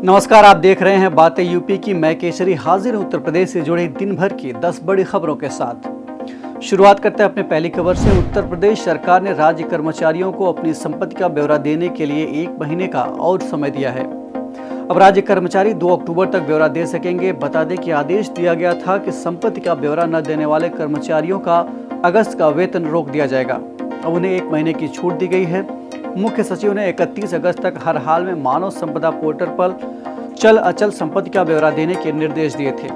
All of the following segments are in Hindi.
नमस्कार, आप देख रहे हैं बातें यूपी की। मैं केसरी हाजिर हूं उत्तर प्रदेश से जुड़ी दिन भर की 10 बड़ी खबरों के साथ। शुरुआत करते हैं अपने पहली खबर से। उत्तर प्रदेश सरकार ने राज्य कर्मचारियों को अपनी संपत्ति का ब्यौरा देने के लिए 1 महीने का और समय दिया है। अब राज्य कर्मचारी 2 अक्टूबर तक ब्यौरा दे सकेंगे। बता दें कि आदेश दिया गया था कि संपत्ति का ब्यौरा न देने वाले कर्मचारियों का अगस्त का वेतन रोक दिया जाएगा। अब उन्हें 1 महीने की छूट दी गई है। मुख्य सचिव ने 31 अगस्त तक हर हाल में मानव संपदा पोर्टल पर चल अचल संपत्ति का ब्यौरा देने के निर्देश दिए थे।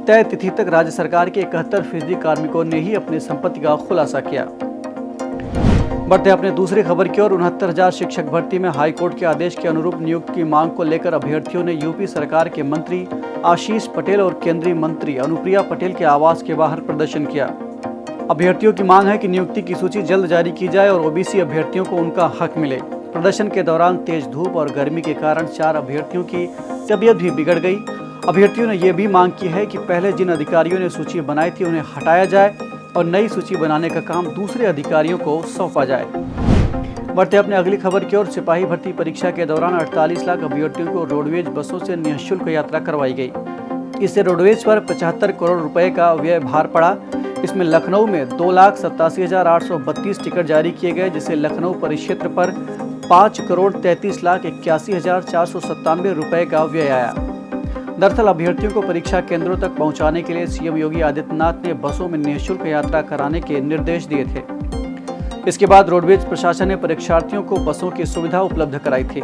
तय तिथि तक राज्य सरकार के 71% कार्मिकों ने ही अपनी संपत्ति का खुलासा किया। बढ़ते अपने दूसरी खबर की ओर। 69,000 शिक्षक भर्ती में हाईकोर्ट के आदेश के अनुरूप नियुक्ति की मांग को लेकर अभ्यर्थियों ने यूपी सरकार के मंत्री आशीष पटेल और केंद्रीय मंत्री अनुप्रिया पटेल के आवास के बाहर प्रदर्शन किया। अभ्यर्थियों की मांग है कि नियुक्ति की सूची जल्द जारी की जाए और ओबीसी अभ्यर्थियों को उनका हक मिले। प्रदर्शन के दौरान तेज धूप और गर्मी के कारण 4 अभ्यर्थियों की तबीयत भी बिगड़ गई। अभ्यर्थियों ने यह भी मांग की है कि पहले जिन अधिकारियों ने सूची बनाई थी उन्हें हटाया जाए और नई सूची बनाने का काम दूसरे अधिकारियों को सौंपा जाए। बढ़ते अपने अगली खबर की ओर। सिपाही भर्ती परीक्षा के दौरान 48 लाख अभ्यर्थियों को रोडवेज बसों से निःशुल्क यात्रा करवाई गई। इससे रोडवेज पर 75 करोड़ रुपए का व्यय भार पड़ा। इसमें लखनऊ में 2,87,832 टिकट जारी किए गए, जिससे लखनऊ परिक्षेत्र पर 5,33,81,497 रुपए का व्यय आया। दरअसल अभ्यर्थियों को परीक्षा केंद्रों तक पहुंचाने के लिए सीएम योगी आदित्यनाथ ने बसों में निःशुल्क यात्रा कराने के निर्देश दिए थे। इसके बाद रोडवेज प्रशासन ने परीक्षार्थियों को बसों की सुविधा उपलब्ध कराई थी।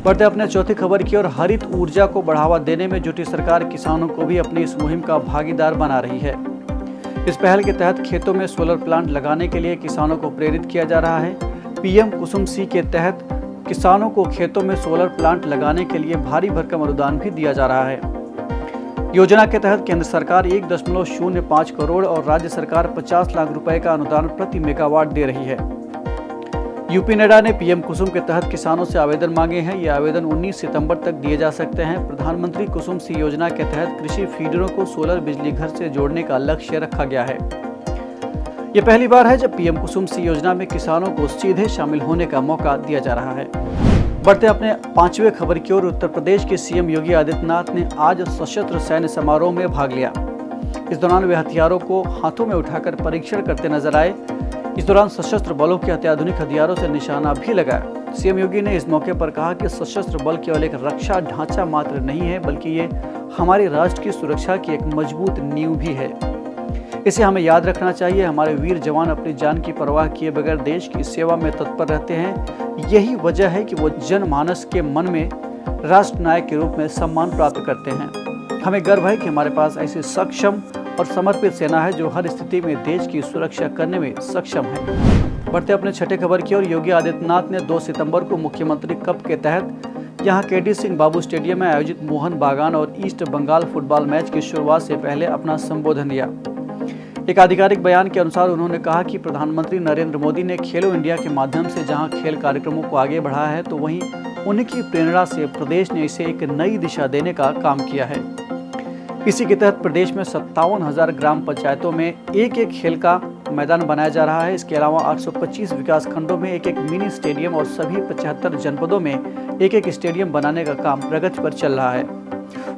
बढ़ते अपने चौथी खबर की ओर। हरित ऊर्जा को बढ़ावा देने में जुटी सरकार किसानों को भी अपनी इस मुहिम का भागीदार बना रही है। इस पहल के तहत खेतों में सोलर प्लांट लगाने के लिए किसानों को प्रेरित किया जा रहा है। पीएम कुसुम सी के तहत किसानों को खेतों में सोलर प्लांट लगाने के लिए भारी भरकम अनुदान भी दिया जा रहा है। योजना के तहत केंद्र सरकार 1.05 करोड़ और राज्य सरकार 50 लाख रुपए का अनुदान प्रति मेगावाट दे रही है। यूपी नेडा ने पीएम कुसुम के तहत किसानों से आवेदन मांगे हैं। ये आवेदन 19 सितंबर तक दिए जा सकते हैं। प्रधानमंत्री कुसुम सी योजना के तहत कृषि फीडरों को सोलर बिजली घर से जोड़ने का लक्ष्य रखा गया है। ये पहली बार है जब पीएम कुसुम सी योजना में किसानों को सीधे शामिल होने का मौका दिया जा रहा है। बढ़ते अपने 5वें खबर की ओर। उत्तर प्रदेश के सीएम योगी आदित्यनाथ ने आज सशस्त्र सैन्य समारोह में भाग लिया। इस दौरान वे हथियारों को हाथों में उठाकर परीक्षण करते नजर आए। इस दौरान सशस्त्र बलों के अत्याधुनिक हथियारों से निशाना भी लगाया। सीएम योगी ने इस मौके पर कहा कि सशस्त्र बल केवल एक रक्षा ढांचा मात्र नहीं है, बल्कि ये हमारे राष्ट्र की सुरक्षा की एक मजबूत नींव भी है। इसे हमें याद रखना चाहिए। हमारे वीर जवान अपनी जान की परवाह किए बगैर देश की सेवा में तत्पर रहते हैं। यही वजह है कि वो जनमानस के मन में राष्ट्र नायक के रूप में सम्मान प्राप्त करते हैं। हमें गर्व है कि हमारे पास ऐसी सक्षम और समर्पित सेना है जो हर स्थिति में देश की सुरक्षा करने में सक्षम है। बढ़ते अपने छठे खबर की ओर। योगी आदित्यनाथ ने 2 सितंबर को मुख्यमंत्री कप के तहत यहां केडी सिंह बाबू स्टेडियम में आयोजित मोहन बागान और ईस्ट बंगाल फुटबॉल मैच की शुरुआत से पहले अपना संबोधन दिया। एक आधिकारिक बयान के अनुसार उन्होंने कहा कि प्रधानमंत्री नरेंद्र मोदी ने खेलो इंडिया के माध्यम से जहां खेल कार्यक्रमों को आगे बढ़ाया है, तो वहीं उनकी प्रेरणा से प्रदेश ने इसे एक नई दिशा देने का काम किया है। इसी के तहत प्रदेश में 57,000 ग्राम पंचायतों में एक खेल का मैदान बनाया जा रहा है। इसके अलावा 825 विकास खंडों में एक मिनी स्टेडियम और सभी 75 जनपदों में एक स्टेडियम बनाने का काम प्रगति पर चल रहा है।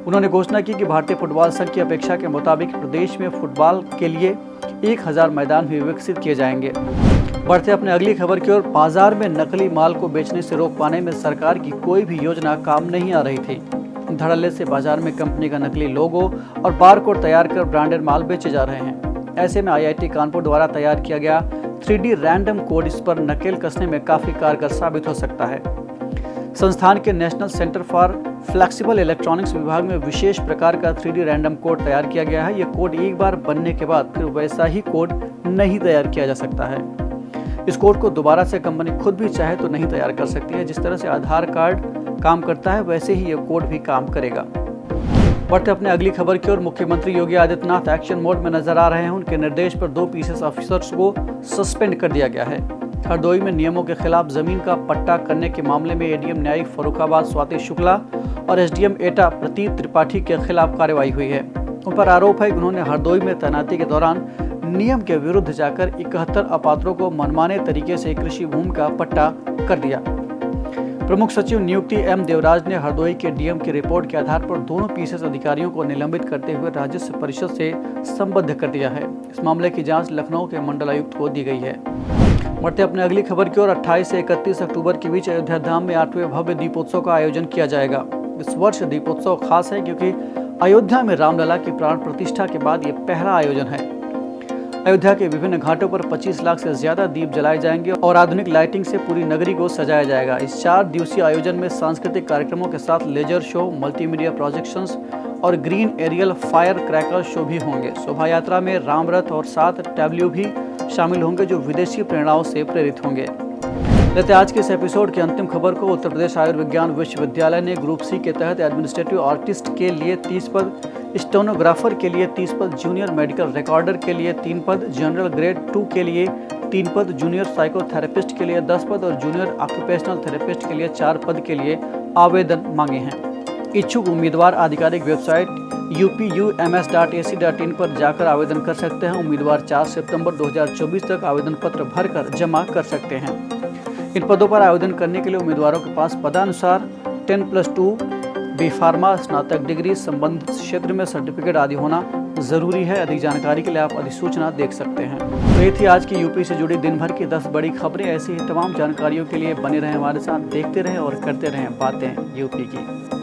उन्होंने घोषणा की कि भारतीय फुटबॉल संघ की अपेक्षा के मुताबिक प्रदेश में फुटबॉल के लिए 1000 मैदान भी विकसित किए जाएंगे। बढ़ते अपने अगली खबर की ओर। बाजार में नकली माल को बेचने से रोक पाने में सरकार की कोई भी योजना काम नहीं आ रही थी। धड़ल्ले से बाजार में कंपनी का नकली लोगो और बारकोड तैयार कर ब्रांडेड माल बेचे जा रहे हैं। ऐसे में आईआईटी कानपुर द्वारा तैयार किया गया 3D रैंडम कोड इस पर नकेल कसने में काफी कारगर साबित हो सकता है। संस्थान के national centre for flexible electronics विभाग में विशेष प्रकार का 3D रैंडम कोड तैयार किया गया है। यह कोड एक बार बनने के बाद फिर वैसा ही कोड नहीं तैयार किया जा सकता है। इस कोड को दोबारा से कंपनी खुद भी चाहे तो नहीं तैयार कर सकती है। जिस तरह से आधार कार्ड काम करता है, वैसे ही यह कोड भी काम करेगा। बढ़ते अपने अगली खबर की ओर। मुख्यमंत्री योगी आदित्यनाथ एक्शन मोड में नजर आ रहे हैं। उनके निर्देश पर 2 पीसीएस ऑफिसर्स को सस्पेंड कर दिया गया है। हरदोई में नियमों के खिलाफ जमीन का पट्टा करने के मामले में एडीएम न्यायिक फर्रुखाबाद स्वाति शुक्ला और एसडीएम एटा प्रतीत त्रिपाठी के खिलाफ कार्रवाई हुई है। उन पर आरोप है कि उन्होंने हरदोई में तैनाती के दौरान नियम के विरुद्ध जाकर 71 अपात्रों को मनमाने तरीके से कृषि भूमि का पट्टा कर दिया। प्रमुख सचिव नियुक्ति एम देवराज ने हरदोई के डीएम की रिपोर्ट के आधार पर दोनों पीसीएस अधिकारियों को निलंबित करते हुए राजस्व परिषद से संबद्ध कर दिया है। इस मामले की जांच लखनऊ के मंडलायुक्त को दी गई है। बढ़ते अपने अगली खबर की ओर 28 से 31 अक्टूबर के बीच अयोध्या धाम में 8वें भव्य दीपोत्सव का आयोजन किया जाएगा। इस वर्ष दीपोत्सव खास है क्योंकि अयोध्या में रामलला की प्राण प्रतिष्ठा के बाद ये पहला आयोजन है। अयोध्या के विभिन्न घाटों पर 25 लाख से ज्यादा दीप जलाए जाएंगे और आधुनिक लाइटिंग से पूरी नगरी को सजाया जाएगा। इस 4 दिवसीय आयोजन में सांस्कृतिक कार्यक्रमों के साथ लेजर शो, मल्टीमीडिया प्रोजेक्शंस और green aerial fire cracker show भी होंगे। शोभा यात्रा में राम रथ और 7 टैब्ल्यू भी शामिल होंगे जो विदेशी प्रेरणाओं से प्रेरित होंगे। लेते आज के इस एपिसोड की अंतिम खबर को। उत्तर प्रदेश आयुर्विज्ञान विश्वविद्यालय ने ग्रुप सी के तहत एडमिनिस्ट्रेटिव आर्टिस्ट के लिए 30 पद, स्टेनोग्राफर के लिए 30 पद, जूनियर मेडिकल रिकॉर्डर के लिए 3 पद, जनरल ग्रेड 2 के लिए 3 पद, जूनियर साइकोथेरेपिस्ट के लिए 10 पद और जूनियर ऑक्यूपेशनल थेरेपिस्ट के लिए 4 पद के लिए आवेदन मांगे हैं। इच्छुक उम्मीदवार आधिकारिक वेबसाइट upums.ac.in पर जाकर आवेदन कर सकते हैं। उम्मीदवार 4 सितंबर 2024 तक आवेदन पत्र भरकर जमा कर सकते हैं। इन पदों पर आवेदन करने के लिए उम्मीदवारों के पास पदानुसार 10+2 बी फार्मा स्नातक डिग्री, संबंधित क्षेत्र में सर्टिफिकेट आदि होना जरूरी है। अधिक जानकारी के लिए आप अधिसूचना देख सकते हैं। तो ये थी आज की यूपी से जुड़ी दिन भर की 10 बड़ी खबरें। ऐसी ही तमाम जानकारियों के लिए बने रहें हमारे साथ, देखते रहें और करते रहें बातें यूपी की।